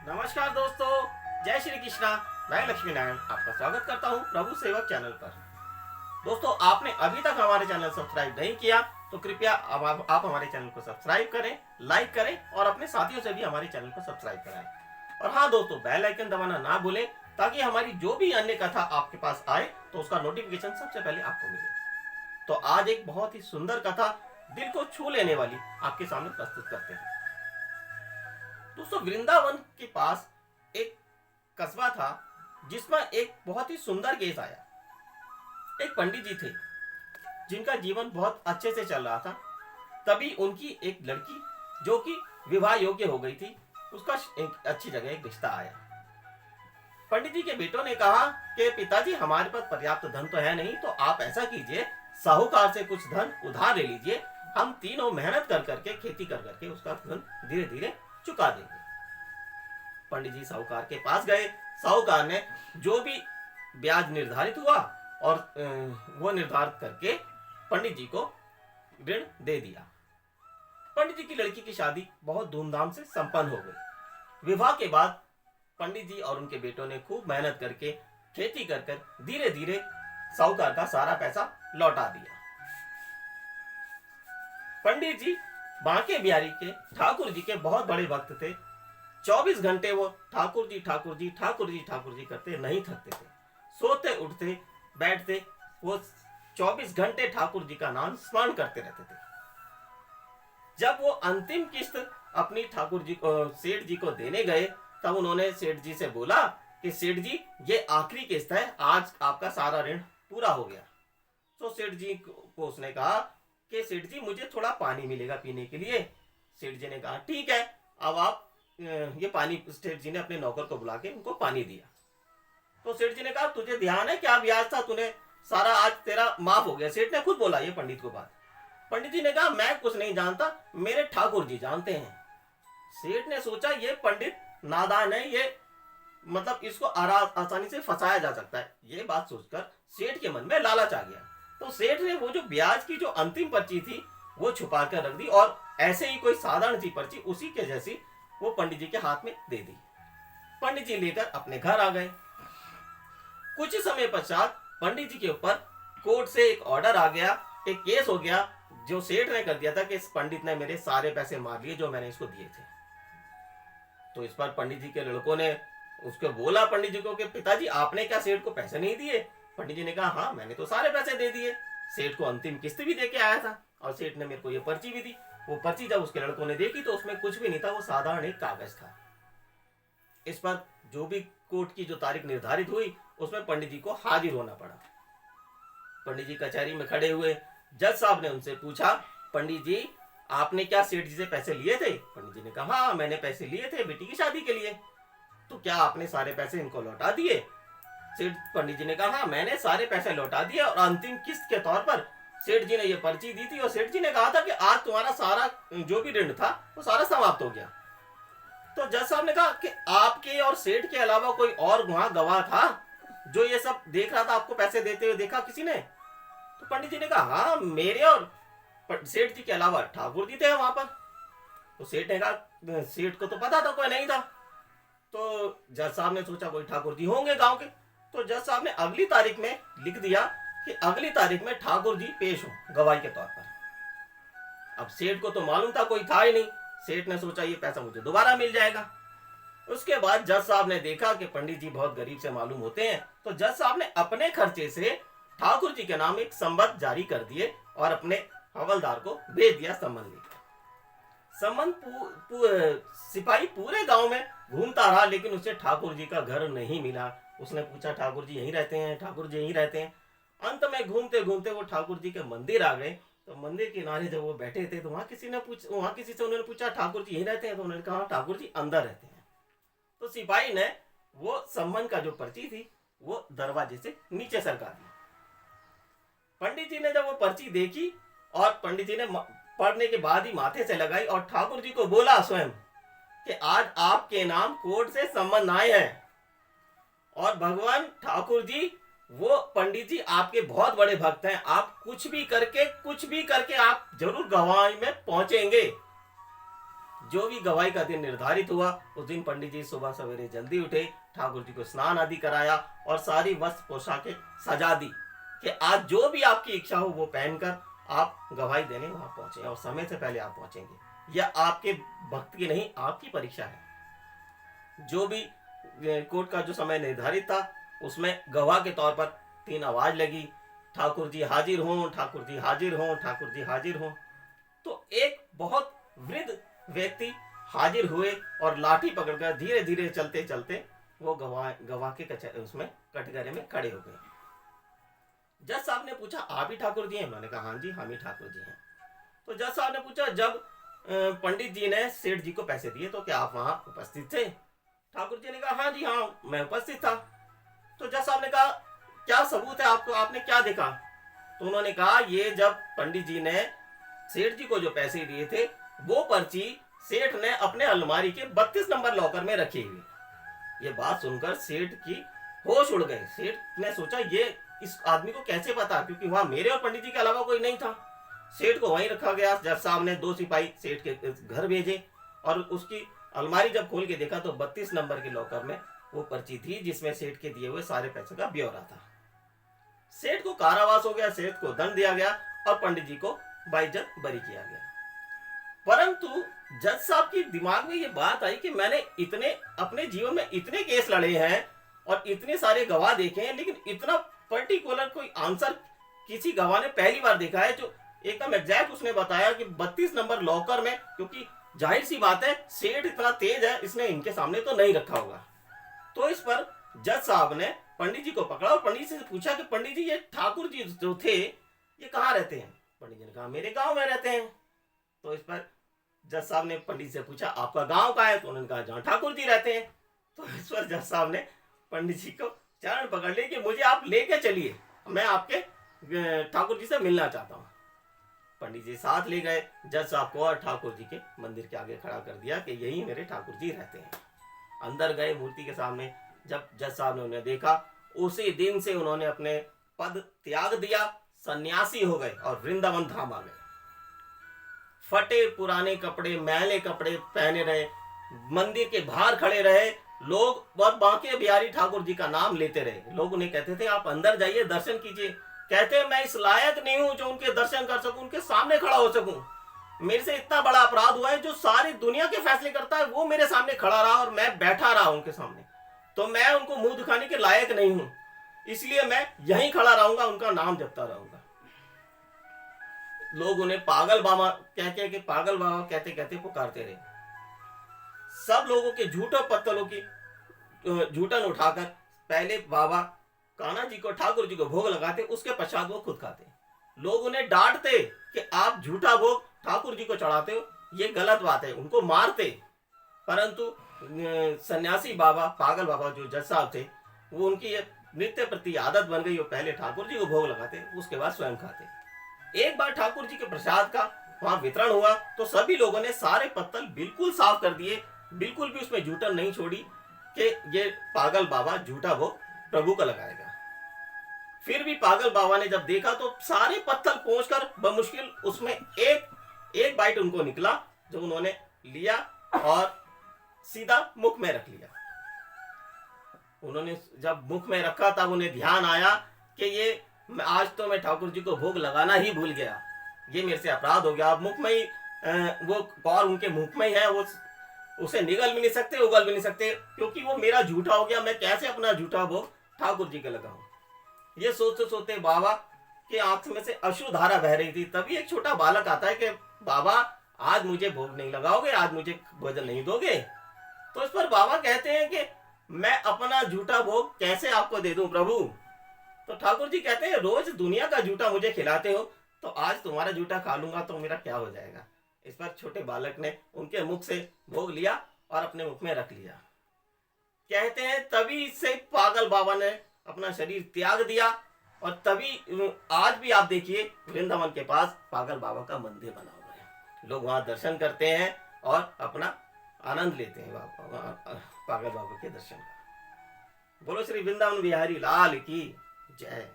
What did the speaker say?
नमस्कार दोस्तों, जय श्री कृष्णा। मैं लक्ष्मी नारायण आपका स्वागत करता हूं प्रभु सेवक चैनल पर। दोस्तों, आपने अभी तक हमारे चैनल सब्सक्राइब नहीं किया तो कृपया अब आप हमारे चैनल को सब्सक्राइब करें, लाइक करें और अपने साथियों से भी हमारे चैनल को सब्सक्राइब कराएं। और हाँ दोस्तों, बेल आइकन दबाना ना भूलें ताकि हमारी जो भी अन्य कथा आपके पास आए तो उसका नोटिफिकेशन सबसे पहले आपको मिले। तो आज एक बहुत ही सुंदर कथा, दिल को छू लेने वाली, आपके सामने प्रस्तुत करते हैं। दोस्तों, वृंदावन के पास एक कस्बा था जिसमें एक बहुत ही सुंदर केस आया। एक पंडित जी थे जिनका जीवन बहुत अच्छे से चल रहा था। तभी उनकी एक लड़की जो कि विवाह योग्य हो गई थी, उसका एक अच्छी जगह एक रिश्ता आया। पंडित जी के बेटों ने कहा कि पिताजी, हमारे पास पर्याप्त धन तो है नहीं, तो आप ऐसा कीजिए, साहूकार से कुछ धन उधार ले लीजिए, हम तीनों मेहनत कर करके, खेती कर करके उसका धन धीरे धीरे चुका देंगे। पंडित जी साहूकार के पास गए। साहूकार ने जो भी ब्याज निर्धारित हुआ और वो निर्धारित करके पंडित जी को ऋण दे दिया। पंडित जी की लड़की की शादी बहुत धूमधाम से संपन्न हो गई। विवाह के बाद पंडित जी और उनके बेटों ने खूब मेहनत करके, खेती कर कर धीरे धीरे साहूकार का सारा पैसा लौटा दिया। पंडित जी बांके बिहारी के ठाकुर जी के बहुत बड़े भक्त थे। 24 घंटे वो ठाकुर जी ठाकुर जी ठाकुर जी ठाकुर जी करते नहीं थकते थे। सोते उठते बैठते वो 24 घंटे ठाकुर जी का नाम स्मरण करते रहते थे। जब वो अंतिम किस्त अपनी ठाकुर जी को, सेठ जी को देने गए, तब उन्होंने सेठ जी से बोला कि सेठ जी, ये आखिरी किस्त है, आज आपका सारा ऋण पूरा हो गया। तो सेठ जी को उसने कहा कि सेठ जी, मुझे थोड़ा पानी मिलेगा पीने के लिए। सेठ जी ने कहा ठीक है, अब आप ये पानी, सेठ जी ने अपने नौकर को बुला के उनको पानी दिया। तो सेठ जी ने कहा, तुझे ध्यान है क्या ब्याज था, तूने सारा आज तेरा माफ हो गया। सेठ ने खुद बोला ये पंडित को बात। पंडित जी ने कहा, मैं कुछ नहीं जानता, मेरे ठाकुर जी जानते हैं। सेठ ने सोचा ये पंडित नादान है, ये मतलब इसको आसानी से फंसाया जा सकता है। ये बात सोचकर सेठ के मन में लालच आ गया। तो सेठ ने वो जो ब्याज की जो अंतिम पर्ची थी वो छुपा कर रख दी और ऐसे ही कोई साधारण सी पर्ची उसी के जैसी वो पंडित जी के हाथ में दे दी। पंडित जी लेकर अपने घर आ गए। कुछ समय पश्चात पंडित जी के ऊपर कोर्ट से एक ऑर्डर आ गया, एक केस हो गया जो सेठ ने कर दिया था कि इस पंडित ने मेरे सारे पैसे मार लिए जो मैंने इसको दिए थे। तो इस पर पंडित जी के लड़कों ने उसको बोला पंडित जी को कि पिताजी, आपने क्या सेठ को पैसे नहीं दिए? पंडित जी ने कहा, हाँ मैंने तो सारे पैसे दे दिए, सेठ को अंतिम किस्त भी दे के आया था और सेठ ने मेरे को ये पर्ची भी दी। वो पर्ची जब उसके लड़कों ने देखी तो उसमें कुछ भी नहीं था, वो साधारण एक कागज था। इस पर जो भी कोर्ट की जो तारीख निर्धारित हुई उसमें पंडित जी को हाजिर होना पड़ा। पंडित जी कचहरी में खड़े हुए। जज साहब ने उनसे पूछा, पंडित जी, आपने क्या सेठ जी से पैसे लिए थे? पंडित जी ने कहा, हाँ मैंने पैसे लिए थे बेटी की शादी के लिए। तो क्या आपने सारे पैसे इनको लौटा दिए? सेठ पंडित जी ने कहा, हाँ मैंने सारे पैसे लौटा दिए और अंतिम किस्त के तौर पर सेठ जी ने ये पर्ची दी थी और सेठ जी ने कहा था कि आज तुम्हारा सारा जो भी ऋण था वो सारा समाप्त हो गया। तो जज साहब ने कहा कि आपके और सेठ के अलावा कोई और वहां गवाह था जो ये सब देख रहा था, आपको पैसे देते हुए देखा किसी ने? तो पंडित जी ने कहा, हाँ मेरे और सेठ जी के अलावा ठाकुर जी थे वहां पर। तो सेठ ने कहा, सेठ को तो पता था कोई नहीं था। तो जज साहब ने सोचा कोई ठाकुर जी होंगे गांव के। तो जज साहब ने अगली तारीख में लिख दिया कि अगली तारीख में ठाकुर जी पेश हो गवाही के तौर पर। अब सेठ को तो मालूम था कोई था ही नहीं। सेठ ने सोचा ये पैसा मुझे दोबारा मिल जाएगा। उसके बाद जज साहब ने देखा कि पंडित जी बहुत गरीब से मालूम होते हैं, तो जज साहब ने अपने खर्चे से ठाकुर जी के नाम एक संबंध जारी कर दिए और अपने हवलदार को भेज दिया संबंध लेकर। संबंध सिपाही पूरे गांव में घूमता रहा लेकिन उसे ठाकुर जी का घर नहीं मिला। उसने पूछा, ठाकुर जी यहीं रहते हैं? ठाकुर जी यहीं रहते हैं। अंत में घूमते घूमते वो ठाकुर जी के मंदिर आ गए। तो मंदिर के किनारे जब वो बैठे थे तो वहां किसी से उन्होंने पूछा, ठाकुर जी यहीं रहते हैं? तो उन्होंने कहा, ठाकुर जी अंदर रहते हैं। तो सिपाही ने वो संबंध का जो पर्ची थी वो दरवाजे से नीचे सरका दी। पंडित जी ने जब वो पर्ची देखी और पंडित जी ने पढ़ने के बाद ही माथे से लगाई और ठाकुर जी को बोला स्वयं कि आज आपके नाम कोर्ट से सम्मन आए हैं और भगवान ठाकुर जी, वो पंडित जी आपके बहुत बड़े भक्त हैं, आप कुछ भी करके आप जरूर गवाही में पहुंचेंगे। जो भी गवाही का दिन निर्धारित हुआ, उस दिन पंडित जी सुबह सवेरे जल्दी उठे, ठाकुर जी को स्नान आदि कराया और सारी वस्त्र पोशाकें सजा दी कि आज जो भी आपकी इच्छा हो वो पहनकर आप गवाही देने वहां पहुंचे और समय से पहले आप पहुंचेंगे। यह आपके भक्त की नहीं, आपकी परीक्षा है। जो भी कोर्ट का जो समय निर्धारित था उसमें गवाह के तौर पर 3 आवाज लगी, ठाकुर जी हाजिर हों, ठाकुर जी हाजिर हों, ठाकुर जी हाजिर हों। तो एक बहुत वृद्ध व्यक्ति हाजिर हुए और लाठी पकड़कर धीरे धीरे चलते चलते वो गवाह के उसमें कटघरे में खड़े हो गए। जज साहब ने पूछा, आप ही ठाकुर जी हैं? उन्होंने कहा, हाँ जी, हम ही ठाकुर जी हैं। तो जज साहब ने पूछा, जब पंडित जी ने सेठ जी को पैसे दिए तो क्या आप वहां उपस्थित थे? ठाकुर जी ने कहा, हाँ जी, हाँ, मैं उपस्थित था। तो जज साहब ने कहा, क्या सबूत है आपको, आपने क्या देखा? तो उन्होंने कहा, ये जब पंडित जी ने सेठ जी को जो पैसे दिए थे वो पर्ची सेठ ने अपने अलमारी के 32 नंबर लॉकर में रखी हुई। ये बात सुनकर सेठ की होश उड़ गए। सेठ ने सोचा, ये इस आदमी को कैसे पता, क्योंकि वहां मेरे और पंडित जी के अलावा कोई नहीं था। सेठ को वहीं रखा गया। जज साहब ने 2 सिपाही सेठ के घर भेजे और उसकी अलमारी जब खोल के देखा तो 32 नंबर के लॉकर में वो पर्ची थी जिसमें सेठ के दिए हुए सारे पैसों का ब्यौरा था। सेठ को कारावास हो गया, सेठ को दंड दिया गया और पंडित जी को बाइज्जत बरी किया गया। परंतु जज साहब के दिमाग में ये बात आई कि मैंने इतने अपने जीवन में इतने केस लड़े हैं और इतने सारे गवाह देखे हैं, लेकिन इतना पर्टिकुलर कोई आंसर किसी गवाह ने पहली बार देखा है जो एकदम एग्जैक्ट उसने बताया कि 32 नंबर लॉकर में, क्योंकि जाहिर सी बात है सेठ इतना तेज है, इसने इनके सामने तो नहीं रखा होगा। तो इस पर जज साहब ने पंडित जी को पकड़ा और पंडित जी से पूछा कि पंडित जी, ये ठाकुर जी जो थे ये कहाँ रहते हैं? पंडित जी ने कहा, मेरे गांव में रहते हैं। तो इस पर जज साहब ने पंडित से पूछा, आपका गांव कहाँ है? तो उन्होंने कहा, जहाँ ठाकुर जी रहते हैं। तो इस पर जज साहब ने पंडित जी को चरण पकड़ लिए कि मुझे आप लेके चलिए, मैं आपके ठाकुर जी से मिलना चाहता हूँ। पंडित जी साथ ले गए जज साहब को और ठाकुर जी के मंदिर के आगे खड़ा कर दिया कि यही मेरे ठाकुर जी रहते हैं। अंदर गए मूर्ति के सामने। जब जज साहब ने उन्हें देखा, उसी दिन से उन्होंने अपने पद त्याग दिया, सन्यासी हो गए और वृंदावन धाम आ गए। फटे पुराने कपड़े, मैले कपड़े पहने रहे, मंदिर के बाहर खड़े रहे। लोग और बांके बिहारी ठाकुर जी का नाम लेते रहे। लोग उन्हें कहते थे, आप अंदर जाइए, दर्शन कीजिए। कहते, मैं इस लायक नहीं हूं जो उनके दर्शन कर सकूं, उनके सामने खड़ा हो सकूं। मेरे से इतना बड़ा अपराध हुआ है, जो सारी दुनिया के फैसले करता है वो मेरे सामने खड़ा रहा और मैं बैठा रहा उनके सामने, तो मैं उनको मुंह दिखाने के लायक नहीं हूं, इसलिए मैं यहीं खड़ा रहूंगा, उनका नाम जपता रहूंगा। लोग उन्हें पागल बाबा के पागल बाबा कहते कहते पुकारते रहे। सब लोगों के झूठों पत्तलों की झूठन उठाकर पहले बाबा कान्हा जी को, ठाकुर जी को भोग लगाते, उसके पश्चात वो खुद खाते। लोग उन्हें डांटते कि आप झूठा भोग ठाकुर जी को चढ़ाते हो, ये गलत बात है, उनको मारते। परंतु सन्यासी बाबा, पागल बाबा जो जज साहब थे, वो उनकी नित्य प्रति आदत बन गई। वो पहले ठाकुर जी को भोग लगाते, उसके बाद स्वयं खाते। एक बार ठाकुर जी के प्रसाद का वहां वितरण हुआ तो सभी लोगों ने सारे पत्तल बिल्कुल साफ कर दिए, बिल्कुल भी उसमें झूठन नहीं छोड़ी कि ये पागल बाबा झूठा भोग प्रभु का लगाएगा। फिर भी पागल बाबा ने जब देखा तो सारे पत्थर पहुंचकर बमुश्किल उसमें एक बाइट उनको निकला, जो उन्होंने लिया और सीधा मुख में रख लिया। उन्होंने जब मुख में रखा तब उन्हें ध्यान आया कि ये आज तो मैं ठाकुर जी को भोग लगाना ही भूल गया, ये मेरे से अपराध हो गया। अब मुख में ही वो और उनके मुख में ही है, वो उसे निगल भी नहीं सकते, उगल भी नहीं सकते, क्योंकि वो मेरा झूठा हो गया। मैं कैसे अपना झूठा भोग ठाकुर जी के लगाऊं? ये सोचते सोचते बाबा के आंख में से अश्रु धारा बह रही थी। तभी एक छोटा बालक आता है कि बाबा आज मुझे भोग नहीं लगाओगे, आज मुझे भोजन नहीं दोगे? तो इस पर बाबा कहते हैं कि मैं अपना झूठा भोग कैसे आपको दे दूं प्रभु? तो ठाकुर जी कहते हैं, रोज दुनिया का झूठा मुझे खिलाते हो, तो आज तुम्हारा झूठा खा लूंगा तो मेरा क्या हो जाएगा? इस पर छोटे बालक ने उनके मुख से भोग लिया और अपने मुख में रख लिया। कहते हैं तभी से पागल बाबा ने अपना शरीर त्याग दिया और तभी आज भी आप देखिए वृंदावन के पास पागल बाबा का मंदिर बना हुआ है। लोग वहां दर्शन करते हैं और अपना आनंद लेते हैं पागल बाबा के दर्शन का। बोलो श्री वृंदावन बिहारी लाल की जय।